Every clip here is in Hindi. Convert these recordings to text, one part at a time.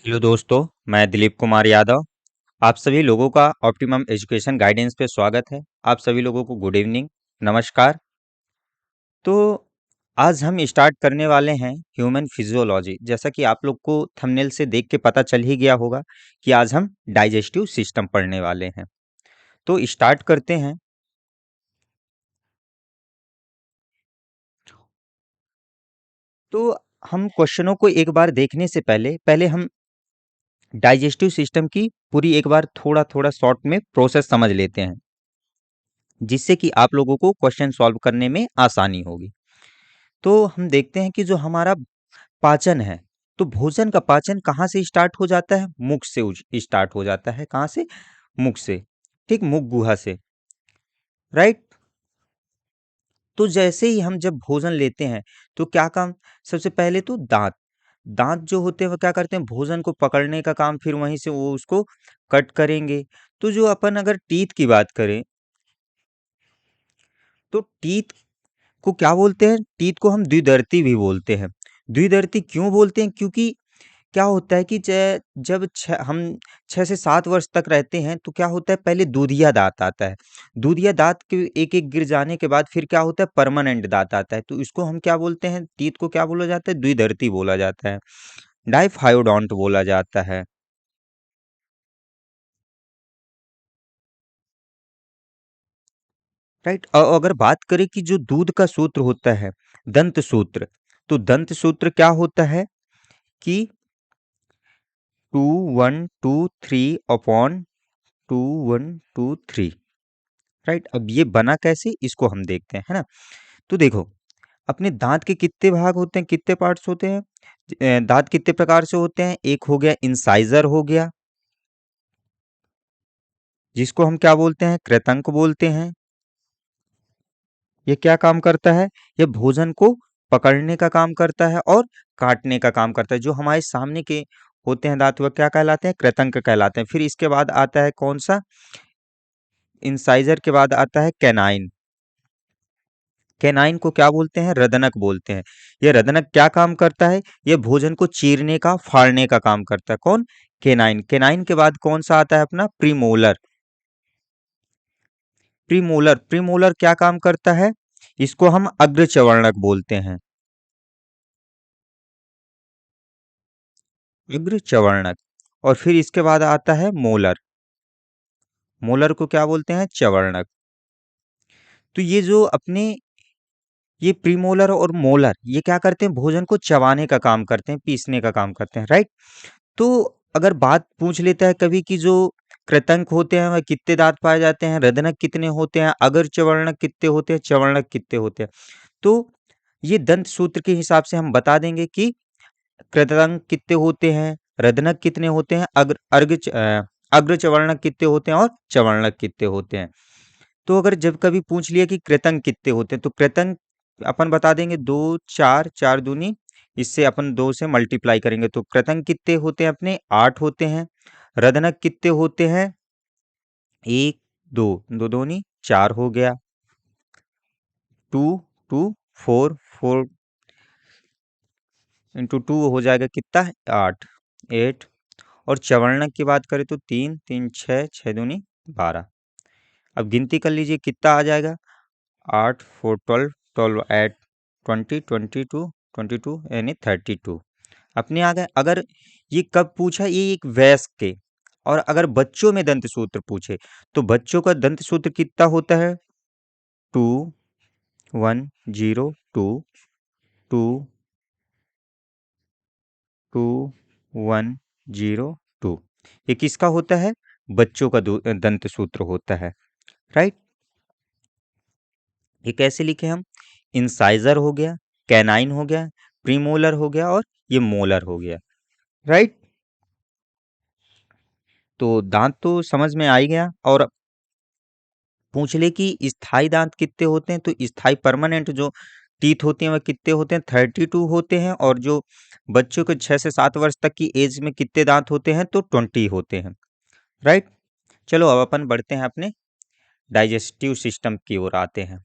हेलो दोस्तों, मैं दिलीप कुमार यादव। आप सभी लोगों का ऑप्टिमम एजुकेशन गाइडेंस पे स्वागत है। आप सभी लोगों को गुड इवनिंग, नमस्कार। तो आज हम स्टार्ट करने वाले हैं ह्यूमन फिजियोलॉजी। जैसा कि आप लोग को थंबनेल से देख के पता चल ही गया होगा कि आज हम डाइजेस्टिव सिस्टम पढ़ने वाले हैं। तो स्टार्ट करते हैं। तो हम क्वेश्चनों को एक बार देखने से पहले पहले हम डाइजेस्टिव सिस्टम की पूरी एक बार थोड़ा थोड़ा शॉर्ट में प्रोसेस समझ लेते हैं, जिससे कि आप लोगों को क्वेश्चन सॉल्व करने में आसानी होगी। तो हम देखते हैं कि जो हमारा पाचन है, तो भोजन का पाचन कहाँ से स्टार्ट हो जाता है? मुख से स्टार्ट हो जाता है। कहाँ से? मुख से। ठीक, मुख गुहा से। राइट। तो जैसे ही हम जब भोजन लेते हैं तो क्या काम? सबसे पहले तो दांत, दांत जो होते हैं वो क्या करते हैं? भोजन को पकड़ने का काम, फिर वहीं से वो उसको कट करेंगे। तो जो अपन अगर टीथ की बात करें, तो टीथ को क्या बोलते हैं? टीथ को हम द्विदर्ती भी बोलते हैं। द्विदर्ती क्यों बोलते हैं? क्योंकि क्या होता है कि जब हम 6 से 7 वर्ष तक रहते हैं तो क्या होता है? पहले दूधिया दांत आता है। दूधिया दांत के एक एक गिर जाने के बाद फिर क्या होता है? परमानेंट दांत आता है। तो इसको हम क्या बोलते हैं? टीथ को क्या बोला जाता है? द्विदर्ती बोला जाता है, डाइफायोडोंट बोला जाता है। राइट। और अगर बात करें कि जो दूध का सूत्र होता है, दंत सूत्र, तो दंत सूत्र क्या होता है कि 2123 अपॉन 2123। राइट। अब ये बना कैसे, इसको हम देखते हैं, है ना। तो देखो, अपने दांत के कितने भाग होते हैं, कितने पार्ट्स होते हैं? दांत कितने प्रकार से होते हैं? एक हो गया इंसाइजर हो गया, जिसको हम क्या बोलते हैं? कृतंक बोलते हैं। ये क्या काम करता है? ये भोजन को पकड़ने का काम करता है और काटने का काम करता है। जो हमारे सामने के होते हैं दांत, वह क्या कहलाते हैं? कृतंक कहलाते हैं। फिर इसके बाद आता है कौन सा? इंसाइजर के बाद आता है कैनाइन। कैनाइन को क्या बोलते हैं? रदनक बोलते हैं। ये रदनक क्या काम करता है? ये भोजन को चीरने का, फाड़ने का काम करता है। कौन? कैनाइन। कैनाइन के बाद कौन सा आता है? अपना प्रीमोलर। प्रीमोलर, प्रीमोलर क्या काम करता है? इसको हम अग्रचवर्णक बोलते हैं। अग्रचवर्णक। और फिर इसके बाद आता है मोलर। मोलर को क्या बोलते हैं? चवर्णक। तो ये जो अपने ये प्रीमोलर और मोलर, ये क्या करते हैं? भोजन को चबाने का काम करते हैं, पीसने का काम करते हैं। राइट। तो अगर बात पूछ लेता है कभी कि जो कृतंक होते हैं वह कितने दांत पाए जाते हैं, रदनक कितने होते हैं, अगर चवर्णक कितने होते हैं, चवर्णक कितने होते हैं, तो ये दंत सूत्र के हिसाब से हम बता देंगे कि कृतंक कितने होते हैं, रदनक कितने होते हैं, अग्र चवर्णक कितने होते हैं और चवर्णक कितने होते हैं। तो अगर जब कभी पूछ लिया कि कृतंक कितने होते हैं, तो कृतंक अपन बता देंगे दो, चार, चार दूनी, इससे अपन दो से मल्टीप्लाई करेंगे तो कृतंक कितने होते हैं? अपने 8 होते हैं। रदनक कितने होते हैं? एक, दो, दो दूनी 4 हो गया। Two, two, four, four into two हो जाएगा कितना? 8, 8। और चवर्णक की बात करें तो 3, 3, 6, 6 दूनी 12। अब गिनती कर लीजिए कितना आ जाएगा? 8, 4, 12, 12 8, 20, 22, 22 यानी 32 अपने आ गए। अगर ये कब पूछा? ये एक वयस्क के। और अगर बच्चों में दंत सूत्र पूछे तो बच्चों का दंत सूत्र कितना होता है? 2102, 2, 2102। ये किसका होता है? बच्चों का दंत सूत्र होता है। राइट। ये कैसे लिखे हम? इंसाइजर हो गया, कैनाइन हो गया, प्रीमोलर हो गया और ये मोलर हो गया। राइट। तो दांत तो समझ में आ ही गया। और पूछ ले कि स्थाई दांत कितने होते हैं, तो स्थाई परमानेंट जो टीथ होते हैं वह कितने होते हैं? 32 होते हैं। और जो बच्चों के 6 से 7 वर्ष तक की एज में कितने दांत होते हैं? तो 20 होते हैं। राइट। चलो अब अपन बढ़ते हैं अपने डाइजेस्टिव सिस्टम की ओर आते हैं।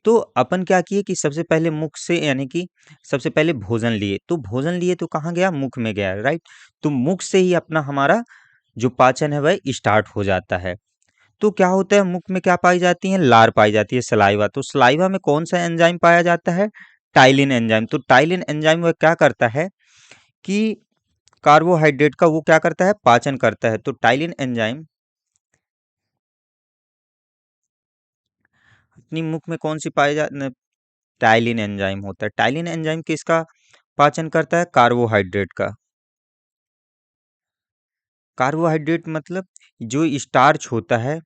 तो अपन क्या किए कि सबसे पहले मुख से यानी कि सबसे पहले भोजन लिए, तो भोजन लिए तो कहाँ गया? मुख में गया, राइट? तो मुख से ही अपना हमारा जो पाचन है वह स्टार्ट हो जाता है। तो क्या होता है, मुख में क्या पाई जाती है? लार पाई जाती है, सलाइवा। तो सलाइवा में कौन सा एंजाइम पाया जाता है? Ptyalin enzyme. तो टाइलिन एंजाइम वह क्या करता है कि कार्बोहाइड्रेट का वो क्या करता है? पाचन करता है। तो टाइलिन एंजाइम अपनी मुख में कौन सी पाई जा टाइलिन एंजाइम होता है। टाइलिन एंजाइम किसका पाचन करता है? कार्बोहाइड्रेट का। कार्बोहाइड्रेट मतलब जो स्टार्च होता है,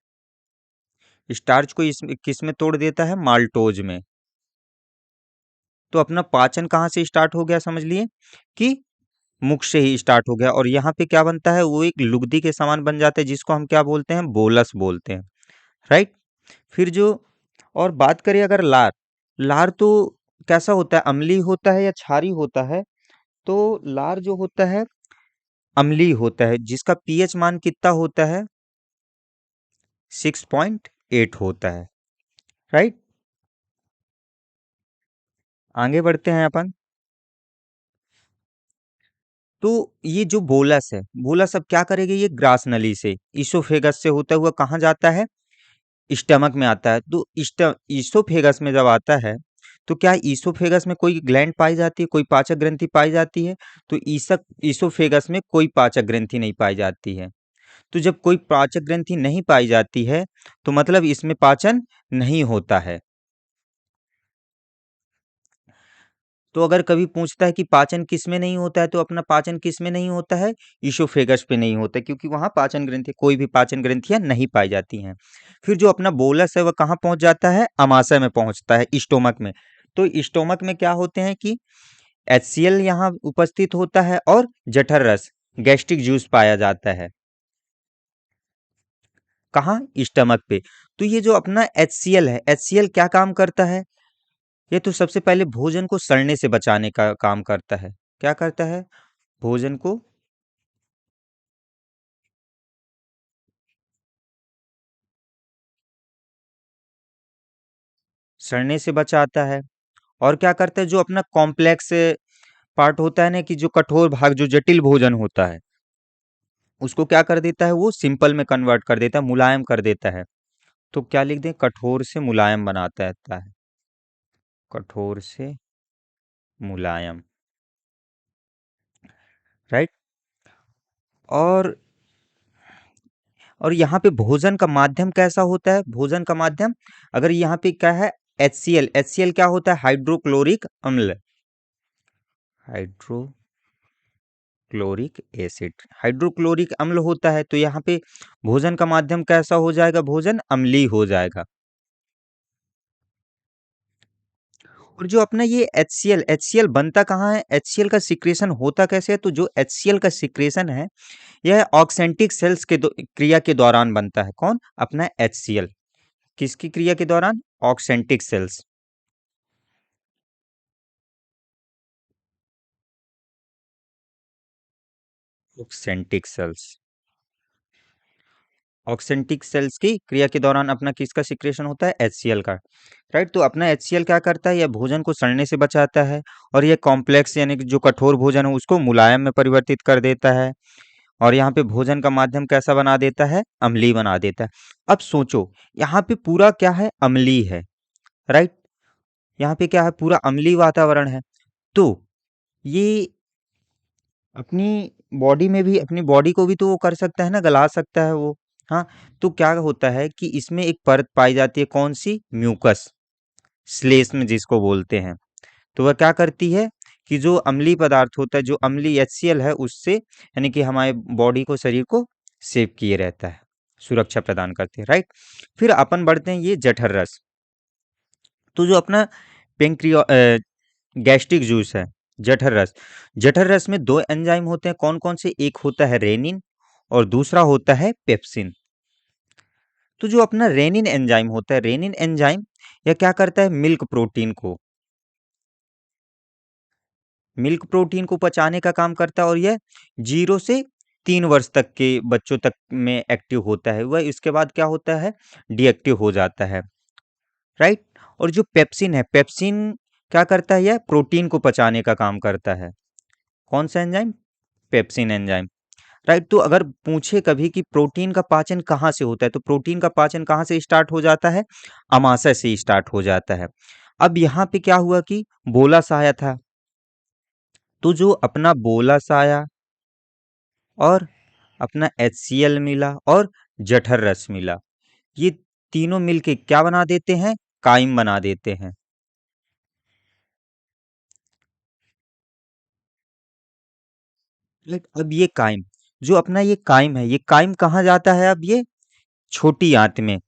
स्टार्च को इस किस में तोड़ देता है? माल्टोज में। तो अपना पाचन कहाँ से स्टार्ट हो गया? समझ लिए कि मुख से ही स्टार्ट हो गया, और यहाँ पे क्या बनता है? वो एक लुगदी के समान बन जाता है, जिसको हम क्या बोलते हैं? बोलस बोलते हैं, राइट? फिर जो और बात करें अगर लार, लार तो कैसा होता है? अम्लीय होता है या क्षारीय होता है? तो लार जो होता है अम्लीय होता है, जिसका पीएच मान कितना होता है? 6.8 होता है, राइट? आगे बढ़ते हैं अपन। तो ये जो बोलस है, बोलस अब क्या करेगी? ये ग्रास नली से इसोफेगस से होता हुआ कहाँ जाता है? स्टमक में आता है। तो ईसोफेगस में जब आता है, तो क्या ईसोफेगस में कोई ग्लैंड पाई जाती है? कोई पाचक ग्रंथि पाई जाती है? तो ईसक ईसोफेगस में कोई पाचक ग्रंथि नहीं पाई जाती है। तो जब कोई पाचक ग्रंथि नहीं पाई जाती है, तो मतलब इसमें पाचन नहीं होता है। तो अगर कभी पूछता है कि पाचन किस में नहीं होता है, तो अपना पाचन किस में नहीं होता है? ईसोफेगस पे नहीं होता है, क्योंकि वहाँ पाचन ग्रंथि कोई भी पाचन ग्रंथियाँ नहीं पाई जाती हैं। फिर जो अपना बोलस है वह कहाँ पहुँच जाता है? अमाशय में पहुँचता है, स्टोमक में। तो स्टोमक में क्या होते हैं कि एचसीएल यहाँ उपस्थित होता है और जठर रस, गैस्ट्रिक जूस पाया जाता है। कहाँ? स्टमक पे। तो ये जो अपना एचसीएल है, एचसीएल क्या काम करता है? ये तो सबसे पहले भोजन को सड़ने से बचाने का काम करता है। क्या करता है? भोजन को सड़ने से बचाता है। और क्या करता है? जो अपना कॉम्प्लेक्स पार्ट होता है ना, कि जो कठोर भाग, जो जटिल भोजन होता है, उसको क्या कर देता है? वो सिंपल में कन्वर्ट कर देता है, मुलायम कर देता है। तो क्या लिख दें? कठोर से मुलायम बनाता है। कठोर से मुलायम, राइट? और यहाँ पे भोजन का माध्यम कैसा होता है? भोजन का माध्यम, अगर यहाँ पे क्या है? HCl। HCl क्या होता है? हाइड्रोक्लोरिक अम्ल। हाइड्रोक्लोरिक एसिड, हाइड्रोक्लोरिक अम्ल होता है। तो यहाँ पे भोजन का माध्यम कैसा हो जाएगा? भोजन अम्लीय हो जाएगा। और जो अपना ये HCl बनता कहाँ है? HCl का सिक्रेशन होता कैसे है? तो जो HCl का सिक्रेशन है, यह ऑक्सेंटिक सेल्स के क्रिया के दौरान बनता है। कौन? अपना HCl। किसकी क्रिया के दौरान? Oxyntic cells. Oxyntic cells, oxyntic cells की क्रिया के दौरान अपना किसका सिक्रेशन होता है? HCl का, राइट? तो अपना HCl क्या करता है? यह भोजन को सड़ने से बचाता है, और यह कॉम्प्लेक्स यानी कि जो कठोर भोजन है उसको मुलायम में परिवर्तित कर देता है। और यहाँ पे भोजन का माध्यम कैसा बना देता है? अम्लीय बना देता है। अब सोचो, यहाँ पे पूरा क्या है? अम्लीय है, राइट? यहाँ पे क्या है? पूरा अम्लीय वातावरण है। तो ये अपनी बॉडी में भी, अपनी बॉडी को भी तो वो कर सकता है ना, गला सकता है वो। हाँ, तो क्या होता है कि इसमें एक परत पाई जाती है, कौन सी? म्यूकस, श्लेष्म जिसको बोलते हैं। तो वह क्या करती है कि जो अम्लीय पदार्थ होता है, जो अम्लीय HCl है, उससे यानी कि हमारे बॉडी को, शरीर को सेव किए रहता है, सुरक्षा प्रदान करते हैं, राइट? फिर अपन बढ़ते हैं ये जठर रस। तो जो अपना पेंक्रिया गैस्ट्रिक जूस है, जठर रस, जठर रस में दो एंजाइम होते हैं। कौन कौन से? एक होता है रेनिन और दूसरा होता है पेप्सिन। तो जो अपना रेनिन एंजाइम होता है, रेनिन एंजाइम यह क्या करता है? मिल्क प्रोटीन को पचाने का काम करता है, और यह 0 से 3 वर्ष तक के बच्चों तक में एक्टिव होता है। वह इसके बाद क्या होता है? डीएक्टिव हो जाता है, राइट? और जो पेप्सिन है, पेप्सिन क्या करता है? यह प्रोटीन को पचाने का काम करता है। कौन सा एंजाइम? Pepsin enzyme. राइट। तो अगर पूछे कभी कि प्रोटीन का पाचन कहाँ से होता है, तो प्रोटीन का पाचन कहाँ से स्टार्ट हो जाता है? अमाशय से स्टार्ट हो जाता है। अब यहाँ पे क्या हुआ कि बोलस आया था, तो जो अपना बोलस आया और अपना HCl मिला और जठर रस मिला, ये तीनों मिलके क्या बना देते हैं? काइम बना देते हैं। राइट। अब ये काइम, जो अपना ये काइम है, ये काइम कहाँ जाता है? अब ये छोटी आंत में,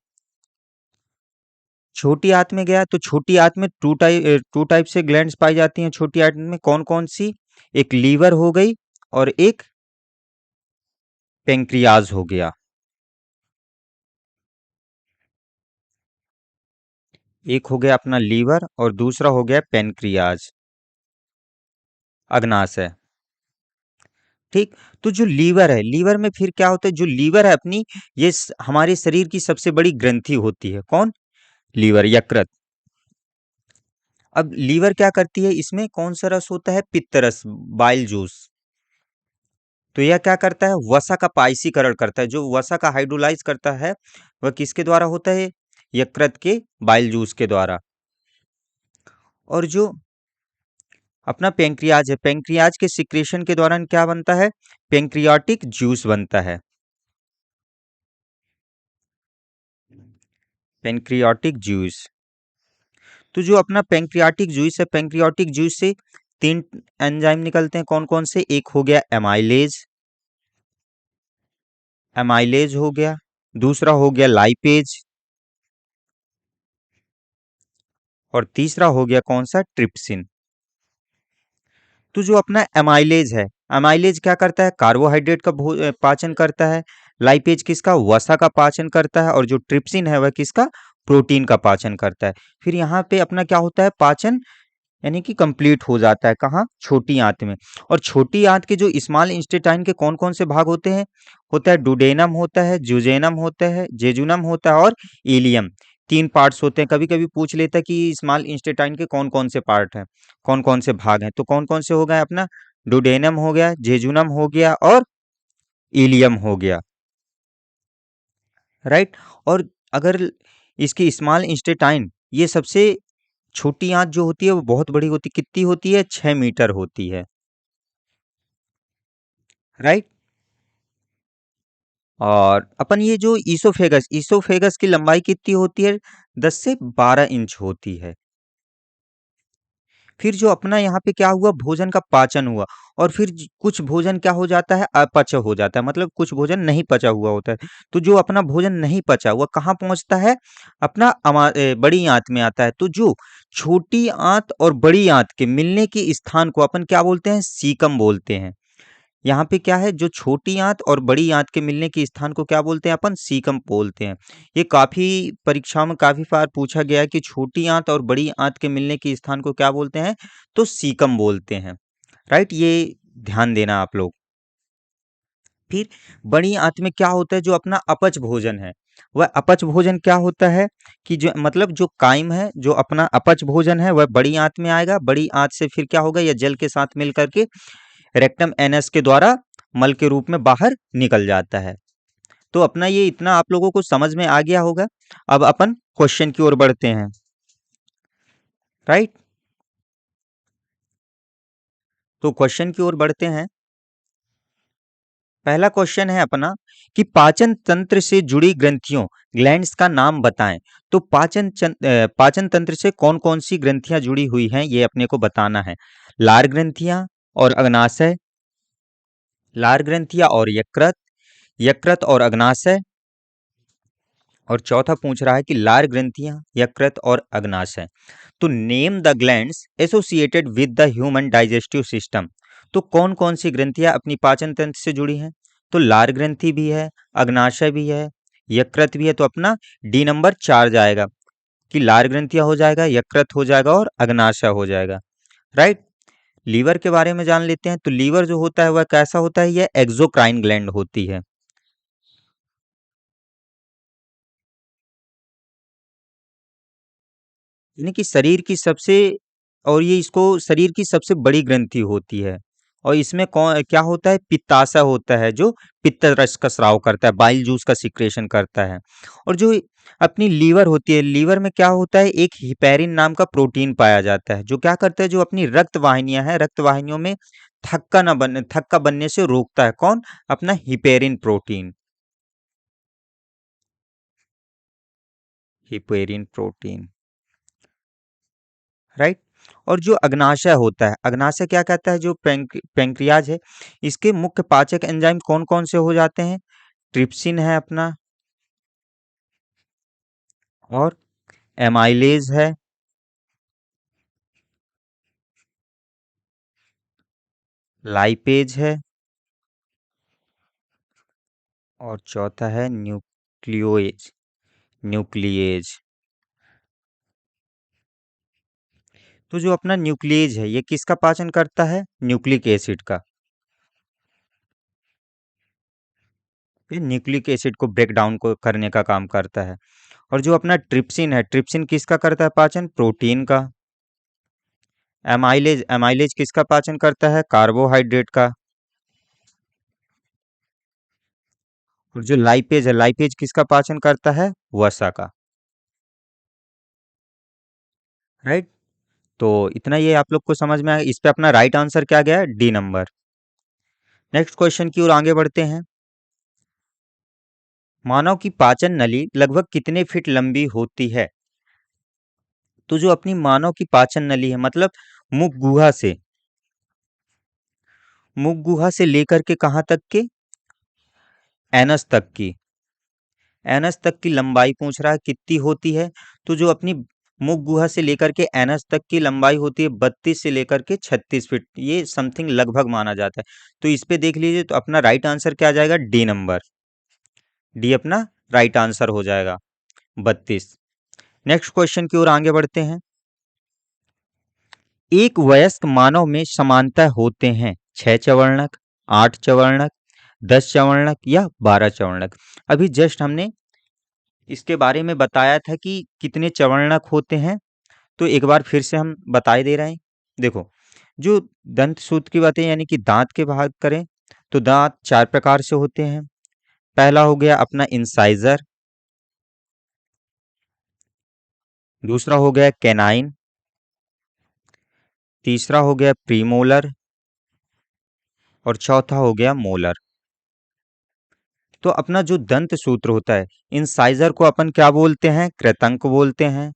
छोटी आंत में गया, तो छोटी आंत में टू टाइप से ग्लैंड्स पाई जाती हैं छोटी आंत में। कौन कौन सी? एक लीवर हो गई और एक पेंक्रियाज हो गया। एक हो गया अपना लीवर और दूसरा हो गया पेनक्रियाज, अग्नाशय। ठीक। तो जो लीवर है, लीवर में फिर क्या होता है? जो लीवर है अपनी, ये हमारे शरीर की सबसे बड़ी ग्रंथि होती है। कौन? लीवर, यकृत। अब लीवर क्या करती है? इसमें कौन सा रस होता है? पित्त रस, बाइल जूस। तो यह क्या करता है? वसा का पाइसीकरण करता है। जो वसा का हाइड्रोलाइज करता है, वह किसके द्वारा होता है? यकृत के बाइल जूस के द्वारा। और जो अपना पेंक्रियाज है, पेंक्रियाज के सिक्रेशन के दौरान क्या बनता है? पेंक्रियाटिक जूस बनता है। Pancreatic juice. तो जो अपना पेंक्रियाटिक जूस है, पेंक्रियाटिक जूस से तीन एंजाइम निकलते हैं। कौन कौन से? एक हो गया एमाइलेज, एमाइलेज हो गया। दूसरा हो गया लाइपेज। और तीसरा हो गया कौन सा? ट्रिप्सिन। तो जो अपना एमाइलेज है, एमाइलेज क्या करता है? कार्बोहाइड्रेट का पाचन करता है। लाइपेज किसका? वसा का पाचन करता है। और जो ट्रिप्सिन है वह किसका? प्रोटीन का पाचन करता है। फिर यहाँ पे अपना क्या होता है? पाचन यानी कि कंप्लीट हो जाता है। कहाँ? छोटी आंत में। और छोटी आंत के जो स्मॉल इंटेस्टाइन के कौन कौन से भाग होते हैं? होता है डुडेनम, होता है जुजेनम, होता है जेजुनम, होता है और इलियम। तीन पार्ट्स होते हैं। कभी कभी पूछ लेता है कि स्मॉल इंटेस्टाइन के कौन कौन से पार्ट हैं, कौन कौन से भाग हैं। तो कौन कौन से हो गए? अपना डुडेनम हो गया, जेजुनम हो गया और इलियम हो गया। राइट। और अगर इसकी स्मॉल इंटेस्टाइन, ये सबसे छोटी आंत जो होती है वो बहुत बड़ी होती, कितनी होती है? 6 मीटर होती है। राइट। और अपन ये जो ईसोफेगस, ईसोफेगस की लंबाई कितनी होती है? 10 से 12 इंच होती है। फिर जो अपना यहाँ पे क्या हुआ? भोजन का पाचन हुआ। और फिर कुछ भोजन क्या हो जाता है? अपच हो जाता है, मतलब कुछ भोजन नहीं पचा हुआ होता है। तो जो अपना भोजन नहीं पचा हुआ कहाँ पहुंचता है? अपना बड़ी आंत में आता है। तो जो छोटी आंत और बड़ी आंत के मिलने के स्थान को अपन क्या बोलते हैं? सीकम बोलते हैं। यहाँ पे क्या है? जो छोटी आंत और बड़ी आंत के मिलने के स्थान को क्या बोलते हैं? अपन सीकम बोलते हैं। ये काफी परीक्षाओं में काफी बार पूछा गया है कि छोटी आंत और बड़ी आंत के मिलने के स्थान को क्या बोलते हैं? तो सीकम बोलते हैं। राइट। ये ध्यान देना आप लोग। फिर बड़ी आंत में क्या होता है? जो अपना अपच भोजन है, वह अपच भोजन क्या होता है? कि जो मतलब जो काइम है, जो अपना अपच भोजन है, वह बड़ी आंत में आएगा। बड़ी आंत से फिर क्या होगा? यह जल के साथ मिल करके रेक्टम एनस के द्वारा मल के रूप में बाहर निकल जाता है। तो अपना ये इतना आप लोगों को समझ में आ गया होगा। अब अपन क्वेश्चन की ओर बढ़ते हैं। राइट। तो क्वेश्चन की ओर बढ़ते हैं। पहला क्वेश्चन है अपना कि पाचन तंत्र से जुड़ी ग्रंथियों, ग्लैंड्स का नाम बताएं। तो पाचन तंत्र से कौन कौन सी ग्रंथियां जुड़ी हुई हैं, ये अपने को बताना है। लार ग्रंथियां और अग्नाशय, लार ग्रंथियां और यकृत, यकृत और अग्नाशय। और चौथा पूछ रहा है कि लार ग्रंथियां, यकृत और अग्नाशय। तो name the glands associated with the human digestive system. तो कौन कौन सी ग्रंथियां अपनी पाचन तंत्र से जुड़ी हैं? तो लार ग्रंथि भी है, अग्नाशय भी है, यकृत भी है। तो अपना डी नंबर 4 जाएगा कि लार ग्रंथियां हो जाएगा, यकृत हो जाएगा और अग्नाशय हो जाएगा। राइट। लीवर के बारे में जान लेते हैं। तो लीवर जो होता है वह कैसा होता है? यह एक्सोक्राइन ग्लैंड होती है। यानी कि शरीर की सबसे और ये इसको शरीर की सबसे बड़ी ग्रंथि होती है। और इसमें कौन क्या होता है, पित्ताशय होता है जो पित्त रस का स्राव करता है, बाइल जूस का सिक्रेशन करता है। और जो अपनी लीवर होती है, लीवर में क्या होता है, एक हिपेरिन नाम का प्रोटीन पाया जाता है जो क्या करता है, जो अपनी रक्त वाहिनियां हैं, रक्त वाहिनियों में थक्का बनने से रोकता है। कौन? अपना heparin protein, heparin protein, right. और जो अग्नाशय होता है, अग्नाशय क्या कहता है, जो पैंक्रियाज है, इसके मुख्य पाचक एंजाइम कौन कौन से हो जाते हैं? ट्रिप्सिन है अपना, और एमाइलेज है, लाइपेज है, और चौथा है न्यूक्लियोएज, न्यूक्लिएज। तो जो अपना न्यूक्लिएज है, ये किसका पाचन करता है? न्यूक्लिक एसिड का। ये न्यूक्लिक एसिड को ब्रेक डाउन को करने का काम करता है। और जो अपना ट्रिप्सिन है, ट्रिप्सिन किसका करता है पाचन? प्रोटीन का। एमाइलेज, एमाइलेज किसका पाचन करता है? कार्बोहाइड्रेट का। और जो लाइपेज है, लाइपेज किसका पाचन करता है? वसा का, राइट। तो इतना ये आप लोग को समझ में आया। इस पे अपना राइट आंसर क्या गया? D number. नेक्स्ट क्वेश्चन की ओर आगे बढ़ते हैं। मानव की पाचन नली लगभग कितने फीट लंबी होती है? तो जो अपनी मानव की पाचन नली है, मतलब मुख गुहा से, मुख गुहा से लेकर के कहाँ तक के? एनस तक की, एनस तक की लंबाई पूछ रहा है कितनी होती है। तो जो अपनी मुख गुहा से लेकर के एनस तक की लंबाई होती है 32 से लेकर के 36 फीट, ये समथिंग लगभग माना जाता है। तो इस पे देख लीजिए, तो अपना राइट आंसर क्या आ जाएगा? डी नंबर, डी अपना राइट आंसर हो जाएगा, 32। नेक्स्ट क्वेश्चन की ओर आगे बढ़ते हैं। एक वयस्क मानव में समानता होते हैं 6 चवर्णक, 8 चवर्णक, 10 चवर्णक या 12 चवर्णक। अभी जस्ट हमने इसके बारे में बताया था कि कितने चवर्णक होते हैं। तो एक बार फिर से हम बताए दे रहे हैं। देखो, जो दंत सूत्र की बातें, यानी कि दांत के बात करें, तो दांत 4 प्रकार से होते हैं। पहला हो गया अपना इंसाइजर, दूसरा हो गया कैनाइन, तीसरा हो गया प्रीमोलर, और चौथा हो गया मोलर। तो अपना जो दंत सूत्र होता है, इंसाइजर को अपन क्या बोलते हैं? कृतंक बोलते हैं।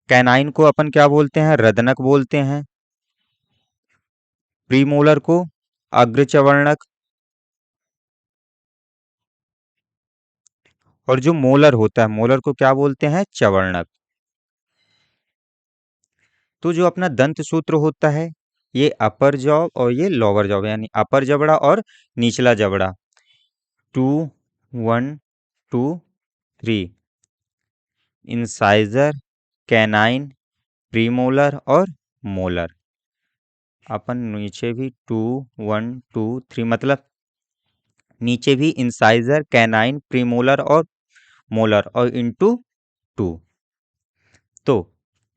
कैनाइन को अपन क्या बोलते हैं? रदनक बोलते हैं। प्रीमोलर को अग्रचवर्णक, और जो मोलर होता है, मोलर को क्या बोलते हैं? चवर्णक। तो जो अपना दंत सूत्र होता है, ये अपर जॉ और ये लोअर जॉ, यानी अपर जबड़ा और निचला जबड़ा, 2, 1, 2, 3, इंसाइजर, कैनाइन, प्रीमोलर और मोलर। अपन नीचे भी 2, 1, 2, 3, मतलब नीचे भी इंसाइजर, कैनाइन, प्रीमोलर और मोलर, और इंटू 2। तो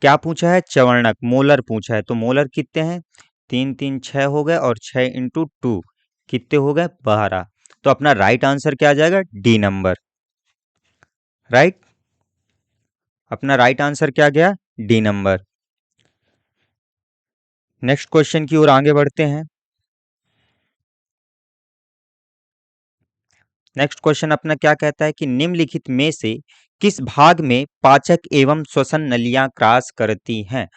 क्या पूछा है? चवर्णक, मोलर पूछा है। तो मोलर कितने हैं? 3, 3, 6 हो गए, और 6 × 2 कितने हो गए? 12। तो अपना राइट आंसर क्या आ जाएगा? D number, right. अपना राइट आंसर क्या गया? D number. नेक्स्ट क्वेश्चन की ओर आगे बढ़ते हैं। नेक्स्ट क्वेश्चन अपना क्या कहता है कि निम्नलिखित में से किस भाग में पाचक एवं श्वसन नलियां क्रॉस करती हैं?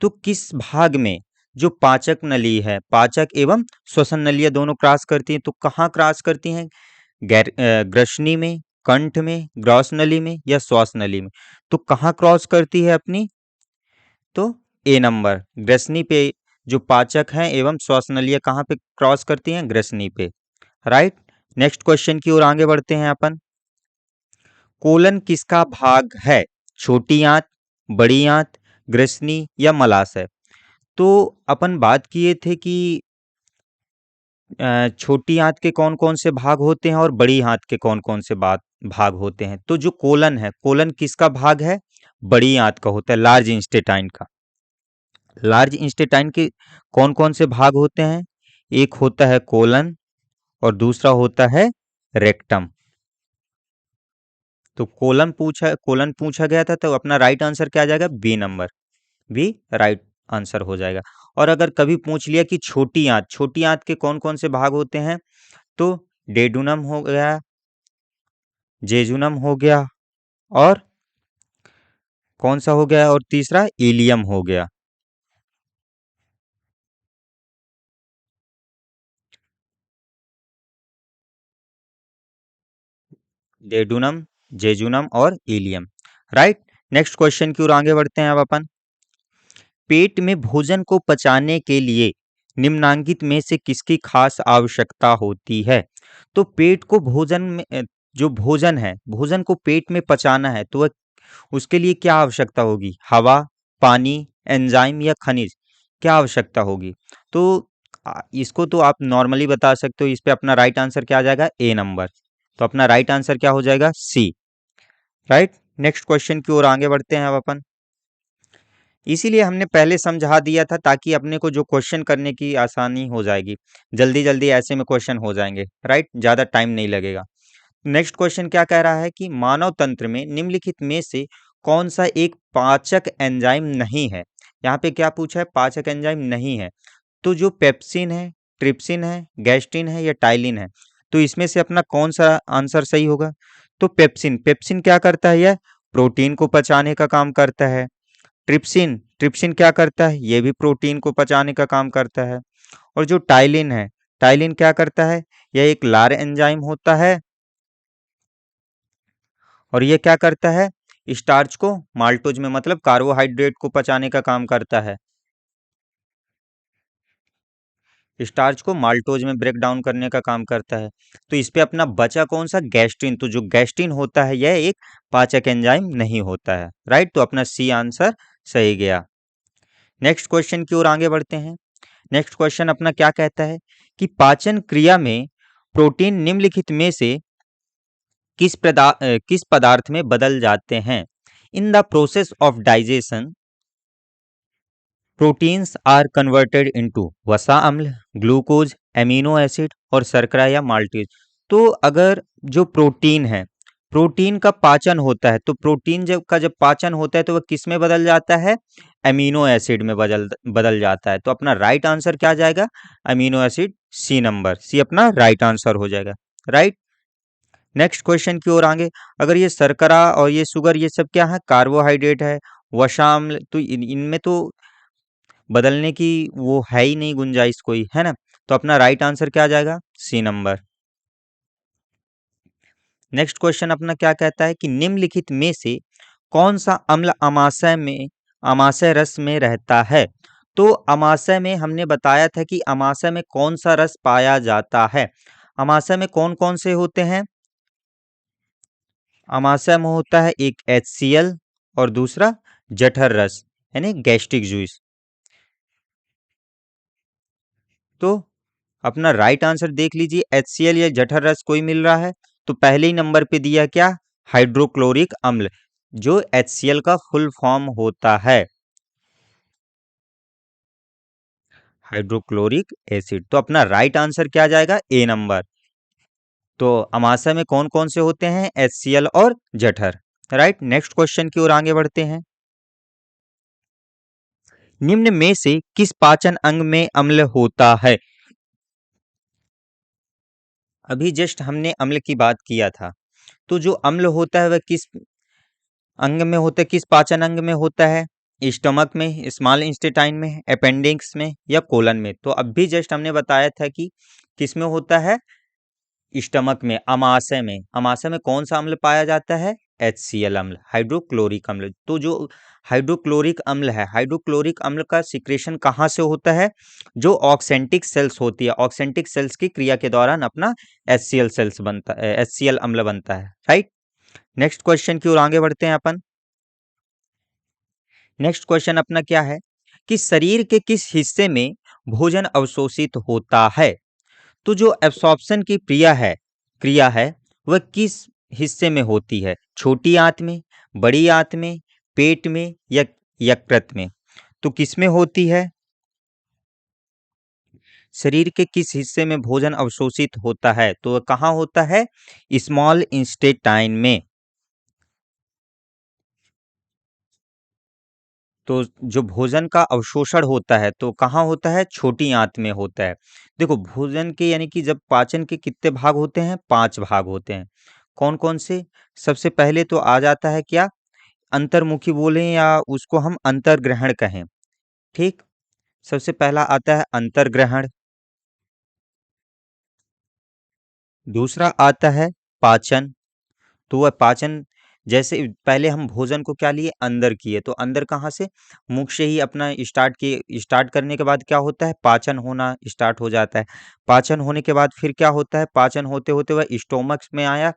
तो किस भाग में जो पाचक नली है, पाचक एवं श्वसन नलियां दोनों क्रॉस करती हैं, तो कहाँ क्रॉस करती हैं? ग्रसनी में, कंठ में, ग्रॉस नली में या श्वास नली में? तो कहाँ क्रॉस करती है अपनी? तो ए नंबर, ग्रसनी पे। जो पाचक हैं एवं श्वास नलियां कहाँ पे क्रॉस करती हैं? ग्रसनी पे, राइट। नेक्स्ट क्वेश्चन की ओर आगे बढ़ते हैं अपन। कोलन किसका भाग है? छोटी आंत, बड़ी आंत, ग्रसनी या मलाशय? तो अपन बात किए थे कि छोटी आंत के कौन कौन से भाग होते हैं और बड़ी आंत के कौन कौन से भाग होते हैं। तो जो कोलन है, कोलन किसका भाग है? बड़ी आंत का होता है, लार्ज इंस्टेटाइन का। लार्ज इंस्टेटाइन के कौन कौन से भाग होते हैं? एक होता है कोलन और दूसरा होता है रेक्टम। तो कोलन पूछा गया था, तो अपना राइट आंसर क्या आ जाएगा? B number, B right answer हो जाएगा। और अगर कभी पूछ लिया कि छोटी आंत के कौन कौन से भाग होते हैं, तो डेडुनम हो गया, जेजुनम हो गया, और कौन सा हो गया, और तीसरा इलियम हो गया। डेडुनम, जेजुनम और इलियम। राइट। नेक्स्ट क्वेश्चन की ओर आगे बढ़ते हैं अब अपन। पेट में भोजन को पचाने के लिए निम्नांकित में से किसकी खास आवश्यकता होती है? तो पेट को भोजन में जो भोजन है, भोजन को पेट में पचाना है, तो वह उसके लिए क्या आवश्यकता होगी? हवा, पानी, एंजाइम या खनिज? क्या आवश्यकता होगी? तो इसको तो आप नॉर्मली बता सकते हो। इस पे अपना राइट आंसर क्या आ जाएगा? ए नंबर। तो अपना राइट आंसर क्या हो जाएगा? सी। राइट। नेक्स्ट क्वेश्चन की ओर आगे बढ़ते हैं अब अपन। इसीलिए हमने पहले समझा दिया था, ताकि अपने को जो क्वेश्चन करने की आसानी हो जाएगी। जल्दी जल्दी ऐसे में क्वेश्चन हो जाएंगे। राइट, ज़्यादा टाइम नहीं लगेगा। नेक्स्ट क्वेश्चन क्या कह रहा है कि मानव तंत्र में निम्नलिखित में से कौन सा एक पाचक एंजाइम नहीं है? यहाँ पे क्या पूछा है? पाचक एंजाइम नहीं है। तो जो पेप्सिन है, ट्रिप्सिन है, गैस्ट्रिन है या टाइलिन है, तो इसमें से अपना कौन सा आंसर सही होगा? तो पेप्सिन। पेप्सिन क्या करता है? यह प्रोटीन को पचाने का काम करता है। ट्रिप्सिन, ट्रिप्सिन क्या करता है? ये भी प्रोटीन को पचाने का काम करता है। और जो टाइलिन है, टाइलिन क्या करता है? यह एक लार एंजाइम होता है, और ये क्या करता है? स्टार्च को माल्टोज में, मतलब कार्बोहाइड्रेट को पचाने का काम करता है। स्टार्च को माल्टोज में ब्रेक डाउन करने का काम करता है। तो इस पे अपना बचा कौन सा? गैस्ट्रिन। तो जो गैस्ट्रिन होता है, यह एक पाचक एंजाइम नहीं होता है। राइट, तो अपना सी आंसर सही गया। नेक्स्ट क्वेश्चन की ओर आगे बढ़ते हैं। नेक्स्ट क्वेश्चन अपना क्या कहता है कि पाचन क्रिया में प्रोटीन निम्नलिखित में से किस पदार्थ में बदल जाते हैं? In the process of digestion proteins are converted into वसा अम्ल, ग्लूकोज, एमिनो एसिड और शर्करा या माल्टेज। तो अगर जो प्रोटीन है, प्रोटीन का पाचन होता है, तो प्रोटीन जब पाचन होता है, तो वह किस में बदल जाता है? एमिनो एसिड में बदल बदल जाता है। तो अपना राइट आंसर क्या आ जाएगा? अमीनो एसिड, सी नंबर, सी अपना राइट आंसर हो जाएगा। राइट। नेक्स्ट क्वेश्चन की ओर आगे। अगर ये शर्करा और ये शुगर, ये सब क्या है? कार्बोहाइड्रेट है। वशाम्ल, तो इनमें तो बदलने की वो है ही नहीं गुंजाइश कोई, है ना? तो अपना राइट आंसर क्या आ जाएगा? C number. नेक्स्ट क्वेश्चन अपना क्या कहता है कि निम्नलिखित में से कौन सा अम्ल अमाशय रस में रहता है? तो अमाशय में हमने बताया था कि अमाशय में कौन सा रस पाया जाता है। अमाशय में कौन कौन से होते हैं? अमाशय में होता है एक HCl और दूसरा जठर रस, यानी गैस्ट्रिक जूस। तो अपना राइट आंसर देख लीजिए। HCl या जठर रस कोई मिल रहा है, तो पहले ही नंबर पे दिया क्या? हाइड्रोक्लोरिक अम्ल, जो HCl का फुल फॉर्म होता है, हाइड्रोक्लोरिक एसिड। तो अपना राइट आंसर क्या आ जाएगा? ए नंबर। तो अमाशय में कौन कौन से होते हैं? HCl और जठर। राइट। नेक्स्ट क्वेश्चन की ओर आगे बढ़ते हैं। निम्न में से किस पाचन अंग में अम्ल होता है? अभी जस्ट हमने अम्ल की बात किया था। तो जो अम्ल होता है, वह किस अंग में होता है? किस पाचन अंग में होता है? स्टमक में, स्मॉल इंस्टेटाइन में, अपेंडिक्स में या कोलन में? तो अभी जस्ट हमने बताया था कि किस में होता है? स्टमक में, अमाशय में। अमाशय में कौन सा अम्ल पाया जाता है? HCl अम्ल, हाइड्रोक्लोरिक अम्ल। तो जो हाइड्रोक्लोरिक अम्ल है, हाइड्रोक्लोरिक अम्ल का सिक्रेशन कहाँ से होता है? जो ऑक्सेंटिक सेल्स होती है, ऑक्सेंटिक सेल्स की क्रिया के दौरान अपना HCl अम्ल बनता है। राइट। नेक्स्ट क्वेश्चन की ओर आगे बढ़ते हैं अपन। नेक्स्ट क्वेश्चन अपना क्या है कि शरीर के किस हिस्से में भोजन अवशोषित होता है? तो जो एब्सॉर्प्शन की क्रिया है, वह किस हिस्से में होती है? छोटी आंत में, बड़ी आंत में, पेट में या यकृत में? तो किसमें होती है? शरीर के किस हिस्से में भोजन अवशोषित होता है? तो कहाँ होता है? स्मॉल इंस्टेटाइन में। तो जो भोजन का अवशोषण होता है तो कहाँ होता है? छोटी आंत में होता है। देखो भोजन के यानी कि जब पाचन के कितने भाग होते हैं? 5 भाग होते हैं। कौन-कौन से? सबसे पहले तो आ जाता है क्या? अंतर्मुखी बोलें या उसको हम अंतर्ग्रहण कहें, ठीक? सबसे पहला आता है अंतर्ग्रहण, दूसरा आता है पाचन। तो वह पाचन जैसे पहले हम भोजन को क्या लिए? अंदर किए, तो अंदर कहाँ से? मुख से ही अपना स्टार्ट किए। स्टार्ट करने के बाद क्या होता है? पाचन होना स्टार्ट हो जाता है। पाचन होने के बाद फिर क्या होता है? पाचन होते-होते वह स्टोमक में आया,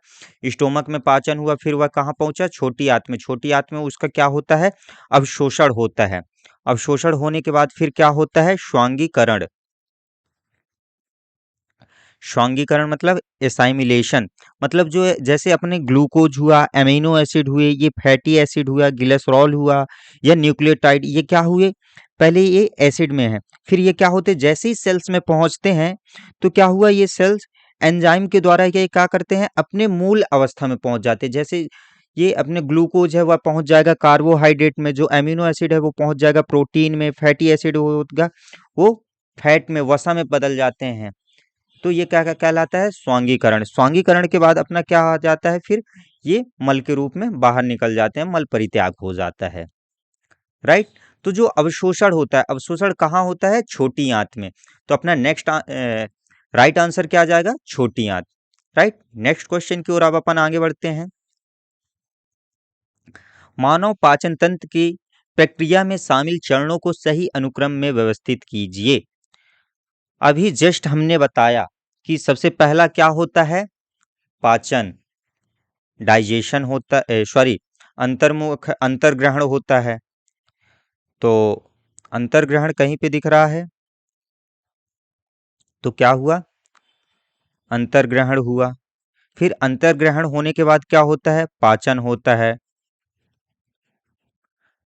स्टोमक में पाचन हुआ, फिर वह कहाँ पहुँचा? छोटी आँत में। छोटी आँत में उसका क्या होता है? अवशोषण होता है। अवशोषण होने के बाद फिर क्या होता है? श्वांगीकरण। श्वांगीकरण मतलब एसाइमिलेशन, मतलब जो है जैसे अपने ग्लूकोज हुआ, एमिनो एसिड हुए, ये फैटी एसिड हुआ, ग्लिसरॉल हुआ या न्यूक्लियोटाइड, ये क्या हुए? पहले ये एसिड में है, फिर ये क्या होते हैं? जैसे ही सेल्स में पहुंचते हैं तो क्या हुआ? ये सेल्स एंजाइम के द्वारा ये क्या करते हैं? अपने मूल अवस्था में पहुंच जाते हैं। जैसे ये अपने ग्लूकोज है वह पहुंच जाएगा कार्बोहाइड्रेट में, जो एमिनो एसिड है वो पहुंच जाएगा प्रोटीन में, फैटी एसिड होगा वो फैट में, वसा में बदल जाते हैं। तो ये क्या क्या कहलाता है? स्वांगीकरण। स्वांगीकरण के बाद अपना क्या आ जाता है? फिर ये मल के रूप में बाहर निकल जाते हैं, मल परित्याग हो जाता है, राइट? तो जो अवशोषण होता है, अवशोषण कहाँ होता है? छोटी आंत में। तो अपना नेक्स्ट राइट आंसर क्या आ जाएगा? छोटी आंत, राइट? नेक्स्ट क्वेश्चन की ओर अब अपन आगे बढ़ते हैं। मानव पाचन तंत्र की प्रक्रिया में शामिल चरणों को सही अनुक्रम में व्यवस्थित कीजिए। अभी जस्ट हमने बताया कि सबसे पहला क्या होता है? पाचन, डाइजेशन होता सॉरी, अंतर्मुख अंतर्ग्रहण होता है। तो अंतर्ग्रहण कहीं पे दिख रहा है? तो क्या हुआ? अंतर्ग्रहण हुआ। फिर अंतर्ग्रहण होने के बाद क्या होता है? पाचन होता है।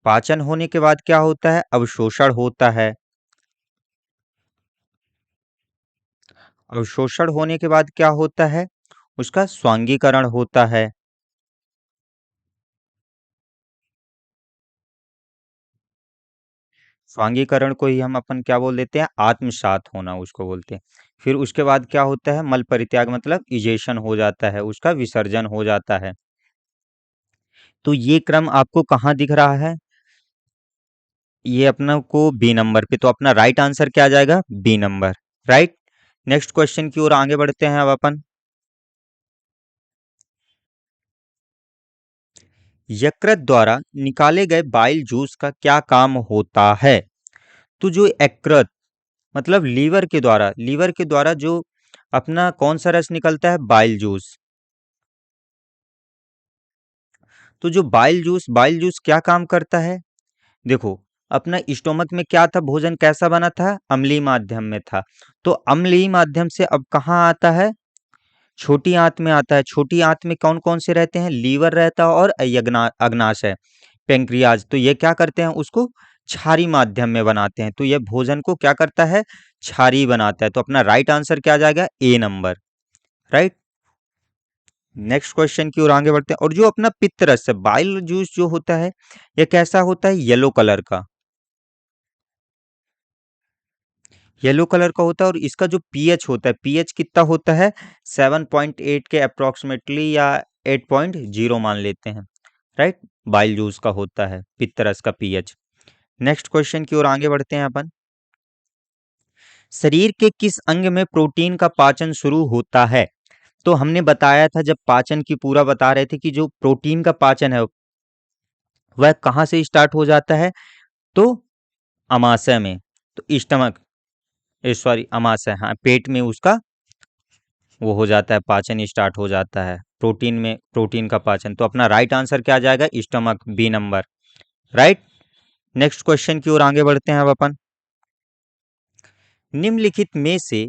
पाचन होने के बाद क्या होता है? अवशोषण होता है। अवशोषण होने के बाद क्या होता है? उसका स्वांगीकरण होता है। स्वांगीकरण को ही हम अपन क्या बोल देते हैं? आत्मसात होना उसको बोलते हैं। फिर उसके बाद क्या होता है? मल परित्याग मतलब इजेशन हो जाता है, उसका विसर्जन हो जाता है। तो ये क्रम आपको कहाँ दिख रहा है? ये अपना को बी नंबर पे। तो अपना राइट आंसर क्या आ जाएगा? B number, right? Next question की ओर आगे बढ़ते हैं अब अपन। यकृत द्वारा निकाले गए बाइल जूस का क्या काम होता है? तो जो यकृत मतलब लीवर के द्वारा जो अपना कौन सा रस निकलता है? Bile juice. तो जो बाइल जूस क्या काम करता है? देखो अपना स्टोमक में क्या था? भोजन कैसा बना था? अम्लीय माध्यम में था। तो अम्लीय माध्यम से अब कहाँ आता है? छोटी आंत में आता है। छोटी आंत में कौन कौन से रहते हैं? लीवर रहता है और अग्नाशय, पेंक्रियाज। तो ये क्या करते हैं? उसको क्षारी माध्यम में बनाते हैं। तो ये भोजन को क्या करता है? क्षारी बनाता है। तो अपना राइट आंसर क्या आ जाएगा? ए नंबर, राइट? नेक्स्ट क्वेश्चन की ओर आगे बढ़ते हैं। और जो अपना पित्त रस है, बाइल जूस जो होता है, ये कैसा होता है? येलो कलर का। येलो कलर का होता है और इसका जो पीएच होता है, पीएच कितना होता है? 7.8 के अप्रोक्सीमेटली या 8.0 मान लेते हैं, राइट? बाइल जूस का होता है पित्त रस का पीएच। नेक्स्ट क्वेश्चन की ओर आगे बढ़ते हैं अपन। शरीर के किस अंग में प्रोटीन का पाचन शुरू होता है? तो हमने बताया था जब पाचन की पूरा बता रहे थे कि जो प्रोटीन का पाचन है वह कहाँ से स्टार्ट हो जाता है? तो अमाशय में। तो स्टमक, सॉरी अमाशय, हाँ, पेट में उसका वो हो जाता है, पाचन स्टार्ट हो जाता है प्रोटीन में, प्रोटीन का पाचन। तो अपना राइट आंसर क्या आ जाएगा? Stomach, B number, right? Next question की ओर आगे बढ़ते हैं अब अपन। निम्नलिखित में से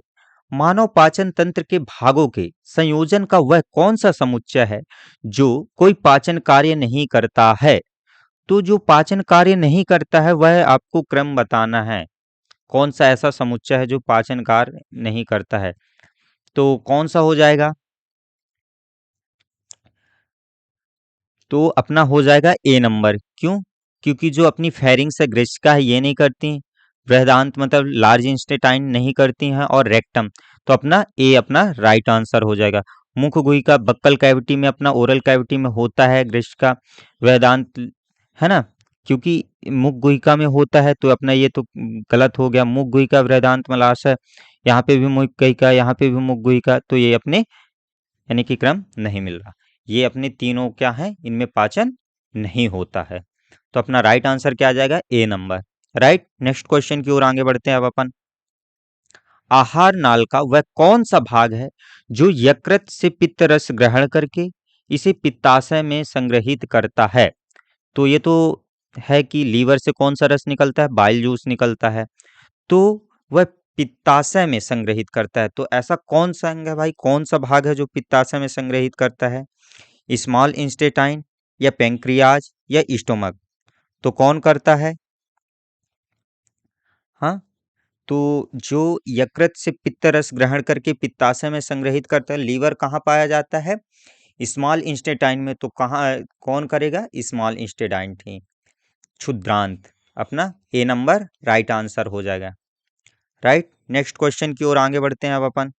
मानव पाचन तंत्र के भागों के संयोजन का वह कौन सा समुच्चय है जो कोई पाचन कार्य नहीं करता है? तो जो पाचन कार्य नहीं करता है वह आपको क्रम बताना है। कौन सा ऐसा समुच्चय है जो पाचन कार्य नहीं करता है? तो कौन सा हो जाएगा? तो अपना हो जाएगा ए नंबर। क्यों? क्योंकि जो अपनी फेरिंग्स है, ग्रेस्का है, ये नहीं करती। बृहदान्त मतलब लार्ज इंस्टेटाइन नहीं करती हैं, और रेक्टम, तो अपना ए अपना राइट आंसर हो जाएगा। मुख गुहिका बक्कल कैविटी में, अपना ओरल कैविटी में होता है ग्रेस्का। बृहदान्त, है ना? क्योंकि मुख गुहिका में होता है, तो अपना ये तो गलत हो गया। मुख गुहिका बृहदान्त मलाशय, यहाँ पे भी मुख गुहिका, यहाँ पे भी मुख गुहिका, तो ये अपने यानी कि क्रम नहीं मिल रहा। ये अपने तीनों क्या है, इनमें पाचन नहीं होता है। तो अपना राइट आंसर क्या आ जाएगा? ए नंबर। राइट, नेक्स्ट क्वेश्चन की ओर आगे बढ़ते हैं अब अपन। आहार नाल का वह कौन सा भाग है जो यकृत से पित्त रस ग्रहण करके इसे पित्ताशय में संग्रहित करता है? तो ये तो है कि लीवर से कौन सा रस निकलता है? बाइल जूस निकलता है। तो वह पित्ताशय में संग्रहित करता है। तो ऐसा कौन सा अंग है भाई, कौन सा भाग है जो पित्ताशय में संग्रहित करता है? स्मॉल इंस्टेटाइन, या पेंक्रियाज, या स्टोमक? तो कौन करता है? हाँ, तो जो यकृत से पित्त रस ग्रहण करके पित्ताशय में संग्रहित करता है, लीवर कहाँ पाया जाता है? स्मॉल इंस्टेटाइन में। तो कहाँ, कौन करेगा? स्मॉल इंस्टेटाइन थी, क्षुद्रांत। अपना ए नंबर राइट आंसर हो जाएगा। राइट, नेक्स्ट क्वेश्चन की ओर आगे बढ़ते हैं अब अपन।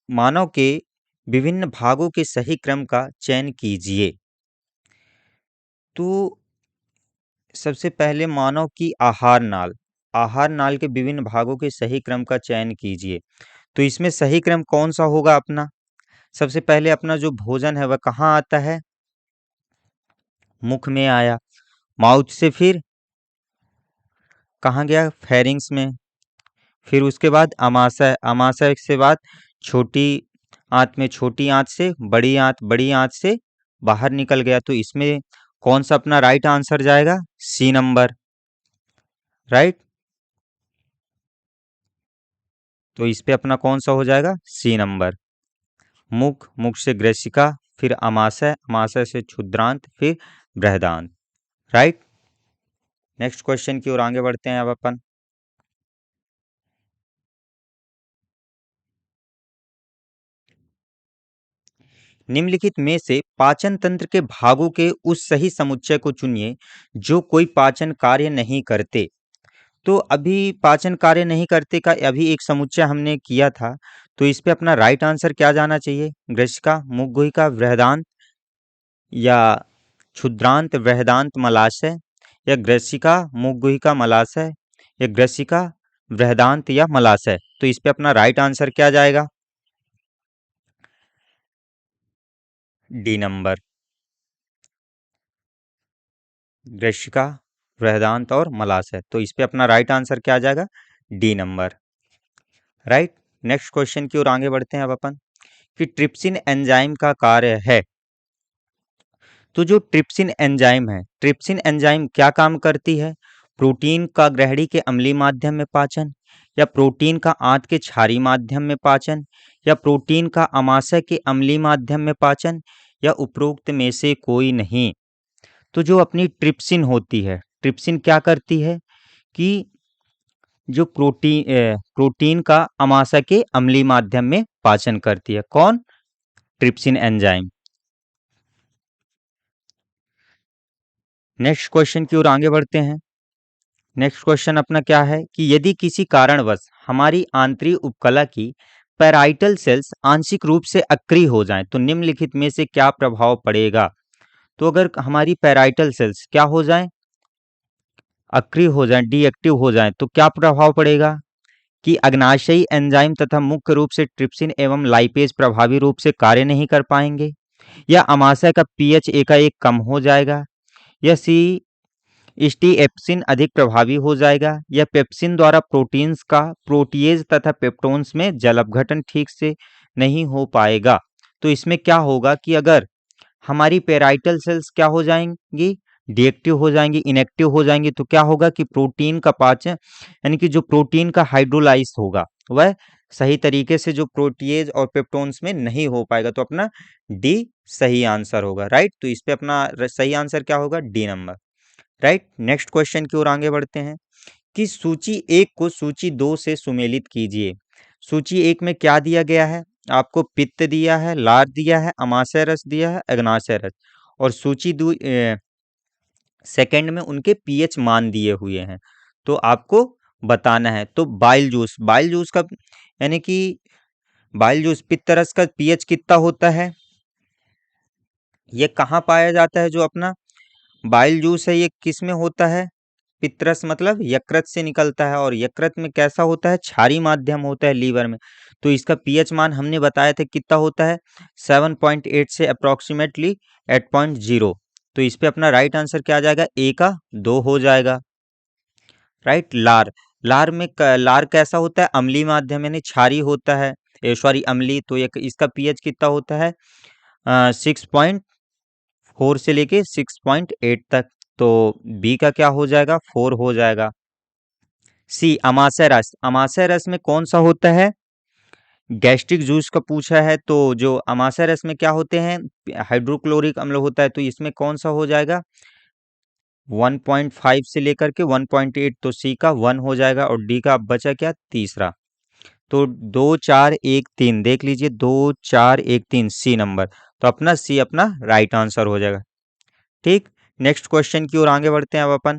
मानव के विभिन्न भागों के सही क्रम का चयन कीजिए। तो सबसे पहले मानव की आहार नाल के विभिन्न भागों के सही क्रम का चयन कीजिए। तो इसमें सही क्रम कौन सा होगा अपना? सबसे पहले अपना जो भोजन है वह कहाँ आता है? मुख में आया। माउथ से फिर कहाँ गया? फेरिंग्स में। फिर उसके बाद अमाशय, अमाशय से बाद छोटी आंत में, छोटी आंत से बड़ी आंत, बड़ी आंत से बाहर निकल गया। तो इसमें कौन सा अपना राइट आंसर जाएगा? C number. राइट, तो इस पे अपना कौन सा हो जाएगा? C number. मुख, मुख से ग्रेसिका, फिर अमाशय, अमाशय से क्षुद्रांत, फिर बृहदान्त। राइट, नेक्स्ट क्वेश्चन की ओर आगे बढ़ते हैं अब अपन। निम्नलिखित में से पाचन तंत्र के भागों के उस सही समुच्चय को चुनिए जो कोई पाचन कार्य नहीं करते। तो अभी पाचन कार्य नहीं करते का अभी एक समुच्चय हमने किया था। तो इस पे अपना राइट आंसर क्या जाना चाहिए? ग्रेसिका, मुख गुहिका, बृहदान्त, या क्षुद्रांत बृहदान्त मलाशय, या ग्रेसिका मुख गुहिका मलाशय, या ग्रेसिका बृहदान्त या मलाशय? तो इस पे अपना राइट आंसर क्या जाएगा? डी नंबर, ग्रेसिका, बृहदान्त और मलाशय। तो इस पे अपना राइट आंसर क्या आ जाएगा? D number. Right, next question की ओर आगे बढ़ते हैं अब अपन, कि ट्रिप्सिन एंजाइम का कार्य है। तो जो ट्रिप्सिन एंजाइम है, ट्रिप्सिन एंजाइम क्या काम करती है? प्रोटीन का ग्रहणी के अम्लीय माध्यम में पाचन, या प्रोटीन का आंत के क्षारीय माध्यम में पाचन, या प्रोटीन का अमाशय के अम्लीय माध्यम में पाचन, या उपरोक्त में से कोई नहीं? तो जो अपनी ट्रिप्सिन होती है, ट्रिप्सिन क्या करती है कि जो प्रोटीन का अमाशय के अम्लीय माध्यम में पाचन करती है। कौन? Trypsin enzyme. नेक्स्ट क्वेश्चन की ओर आगे बढ़ते हैं। नेक्स्ट क्वेश्चन अपना क्या है, कि यदि किसी कारणवश हमारी आंतरिक उपकला की पैराइटल सेल्स आंशिक रूप से अक्रिय हो जाएं, तो निम्नलिखित में से क्या प्रभाव पड़ेगा? तो अगर हमारी पैराइटल सेल्स क्या हो जाएं? अक्रिय हो जाएं, डीएक्टिव हो जाएं, तो क्या प्रभाव पड़ेगा? कि अग्नाशयी एंजाइम तथा मुख्य रूप से ट्रिप्सिन एवं लाइपेज प्रभावी रूप से कार्य नहीं कर पाएंगे, या अमाशय का पीएच एकाएक कम हो जाएगा, या सी स्टीएप्सिन अधिक प्रभावी हो जाएगा, या पेप्सिन द्वारा प्रोटीन्स का प्रोटीएज तथा पेप्टोन्स में जल अपघटन ठीक से नहीं हो पाएगा। तो इसमें क्या होगा कि अगर हमारी पेराइटल सेल्स क्या हो जाएंगी? डीएक्टिव हो जाएंगी, इनएक्टिव हो जाएंगी, तो क्या होगा कि प्रोटीन का पाचन, यानी कि जो प्रोटीन का हाइड्रोलाइज होगा वह सही तरीके से जो प्रोटीएज और पेप्टोन्स में नहीं हो पाएगा, तो अपना डी सही आंसर होगा, राइट। तो इस पे अपना सही आंसर क्या होगा, D number, right. Next question की ओर आगे बढ़ते हैं कि सूची एक को सूची दो से सुमेलित कीजिए। सूची एक में क्या दिया गया है, आपको पित्त दिया है, लार दिया है, अमाशय रस दिया है, अग्नाशय रस, और सूची दो सेकंड में उनके पीएच मान दिए हुए हैं, तो आपको बताना है। तो बाइल जूस का यानी कि बाइल जूस पित्त रस का पीएच कितना होता है, ये कहाँ पाया जाता है, जो अपना बाइल जूस है ये किस में होता है, पित्रस मतलब यकृत से निकलता है, और यकृत में कैसा होता है, क्षारीय माध्यम होता है लीवर में। तो इसका पीएच मान हमने बताया था कितना होता है, 7.8 से अप्रोक्सीमेटली 8.0। तो इस पे अपना राइट आंसर क्या आ जाएगा, ए का 2 हो जाएगा, राइट। लार कैसा होता है, अम्लीय माध्यम यानी क्षारीय होता है, सॉरी अम्लीय। तो ये इसका पीएच कितना होता है, 6.4 से लेके 6.8 तक। तो बी का क्या हो जाएगा, 4 हो जाएगा। सी अमाशय रस में कौन सा होता है, गैस्ट्रिक जूस का पूछा है, तो जो अमाशय रस में क्या होते हैं, हाइड्रोक्लोरिक अम्ल होता है, तो इसमें कौन सा हो जाएगा, 1.5 से लेकर के 1.8, तो सी का 1 हो जाएगा, और डी का अब बचा क्या, तीसरा। तो 2 4 1 3 देख लीजिए, 2 4 1 3 सी नंबर, तो अपना सी अपना राइट आंसर हो जाएगा, ठीक। नेक्स्ट क्वेश्चन की ओर आगे बढ़ते हैं अब अपन।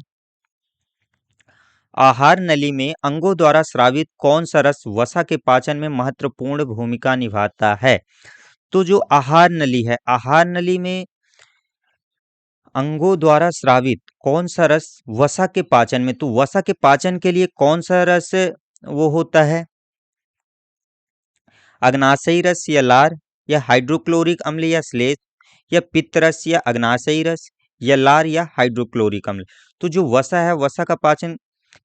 आहार नली में अंगों द्वारा स्रावित कौन सा रस वसा के पाचन में महत्वपूर्ण भूमिका निभाता है। तो जो आहार नली है, आहार नली में अंगों द्वारा स्रावित कौन सा रस वसा के पाचन में, तो वसा के पाचन के लिए कौन सा रस वो होता है, अग्नाशयी रस या लार, या हाइड्रोक्लोरिक अम्ल या श्लेष, या पित्त रस या अग्नाशयी रस, या लार या हाइड्रोक्लोरिक अम्ल। तो जो वसा है, वसा का पाचन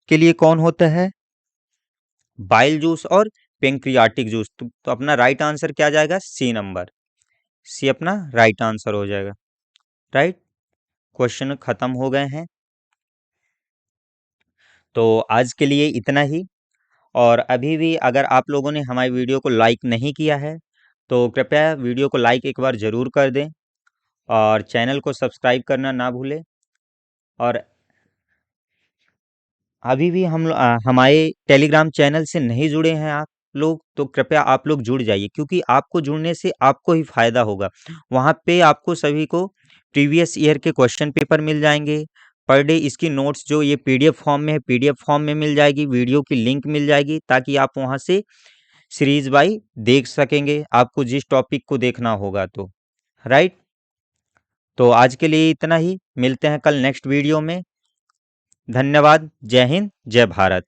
के लिए कौन होता है, बाइल जूस और पेंक्रियाटिक जूस। तो अपना राइट आंसर क्या जाएगा, सी नंबर, सी अपना राइट आंसर हो जाएगा, राइट। क्वेश्चन खत्म हो गए हैं, तो आज के लिए इतना ही। और अभी भी अगर आप लोगों ने हमारी वीडियो को लाइक नहीं किया है, तो कृपया वीडियो को लाइक एक बार ज़रूर कर दें, और चैनल को सब्सक्राइब करना ना भूलें। और अभी भी हमारे टेलीग्राम चैनल से नहीं जुड़े हैं आप लोग, तो कृपया आप लोग जुड़ जाइए, क्योंकि आपको जुड़ने से आपको ही फायदा होगा। वहाँ पे आपको सभी को प्रीवियस ईयर के क्वेश्चन पेपर मिल जाएंगे, पर डे इसकी नोट्स जो ये पीडीएफ फॉर्म में है, पीडीएफ फॉर्म में मिल जाएगी, वीडियो की लिंक मिल जाएगी, ताकि आप वहाँ से सीरीज बाई देख सकेंगे, आपको जिस टॉपिक को देखना होगा तो, राइट। तो आज के लिए इतना ही, मिलते हैं कल नेक्स्ट वीडियो में। धन्यवाद, जय हिंद, जय भारत।